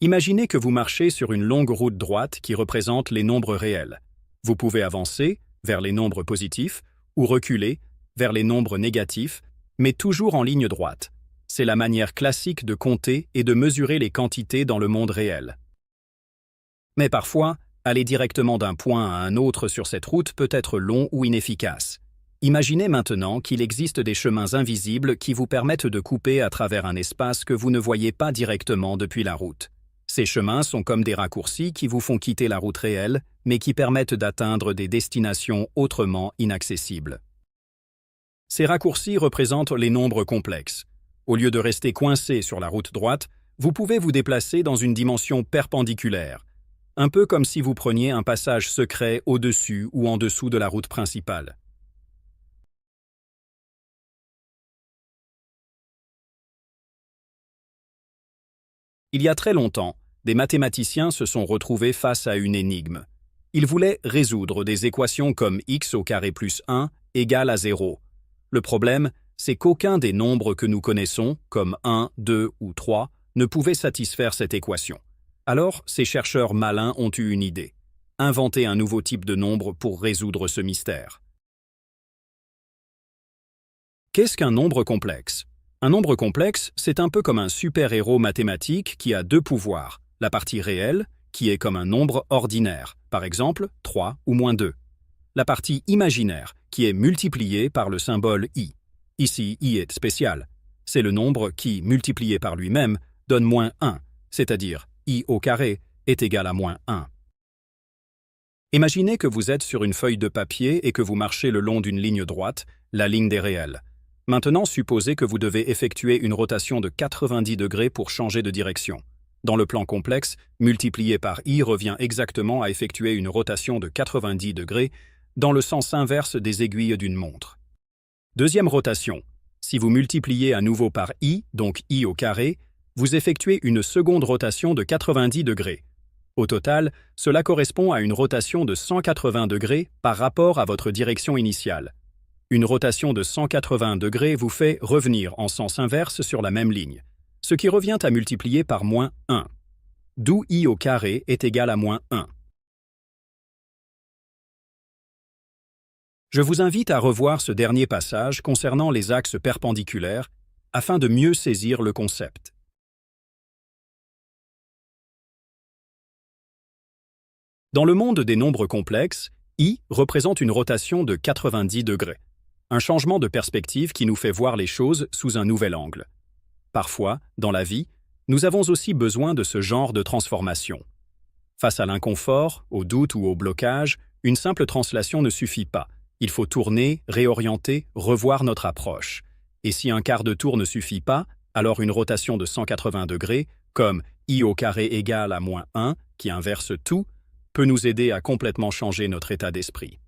Imaginez que vous marchez sur une longue route droite qui représente les nombres réels. Vous pouvez avancer vers les nombres positifs ou reculer vers les nombres négatifs, mais toujours en ligne droite. C'est la manière classique de compter et de mesurer les quantités dans le monde réel. Mais parfois, aller directement d'un point à un autre sur cette route peut être long ou inefficace. Imaginez maintenant qu'il existe des chemins invisibles qui vous permettent de couper à travers un espace que vous ne voyez pas directement depuis la route. Ces chemins sont comme des raccourcis qui vous font quitter la route réelle, mais qui permettent d'atteindre des destinations autrement inaccessibles. Ces raccourcis représentent les nombres complexes. Au lieu de rester coincé sur la route droite, vous pouvez vous déplacer dans une dimension perpendiculaire, un peu comme si vous preniez un passage secret au-dessus ou en dessous de la route principale. Il y a très longtemps, des mathématiciens se sont retrouvés face à une énigme. Ils voulaient résoudre des équations comme x au carré plus 1 égale à 0. Le problème, c'est qu'aucun des nombres que nous connaissons, comme 1, 2 ou 3, ne pouvait satisfaire cette équation. Alors, ces chercheurs malins ont eu une idée. Inventer un nouveau type de nombre pour résoudre ce mystère. Qu'est-ce qu'un nombre complexe ? Un nombre complexe, c'est un peu comme un super-héros mathématique qui a deux pouvoirs. La partie réelle, qui est comme un nombre ordinaire, par exemple 3 ou moins 2. La partie imaginaire, qui est multipliée par le symbole i. Ici, i est spécial. C'est le nombre qui, multiplié par lui-même, donne moins 1, c'est-à-dire i au carré est égal à moins 1. Imaginez que vous êtes sur une feuille de papier et que vous marchez le long d'une ligne droite, la ligne des réels. Maintenant, supposez que vous devez effectuer une rotation de 90 degrés pour changer de direction. Dans le plan complexe, multiplié par i revient exactement à effectuer une rotation de 90 degrés dans le sens inverse des aiguilles d'une montre. Deuxième rotation. Si vous multipliez à nouveau par i, donc i au carré, vous effectuez une seconde rotation de 90 degrés. Au total, cela correspond à une rotation de 180 degrés par rapport à votre direction initiale. Une rotation de 180 degrés vous fait revenir en sens inverse sur la même ligne, ce qui revient à multiplier par moins 1. D'où i au carré est égal à moins 1. Je vous invite à revoir ce dernier passage concernant les axes perpendiculaires afin de mieux saisir le concept. Dans le monde des nombres complexes, i représente une rotation de 90 degrés, un changement de perspective qui nous fait voir les choses sous un nouvel angle. Parfois, dans la vie, nous avons aussi besoin de ce genre de transformation. Face à l'inconfort, au doute ou au blocage, une simple translation ne suffit pas. Il faut tourner, réorienter, revoir notre approche. Et si un quart de tour ne suffit pas, alors une rotation de 180 degrés, comme i au carré égale à moins 1, qui inverse tout, peut nous aider à complètement changer notre état d'esprit.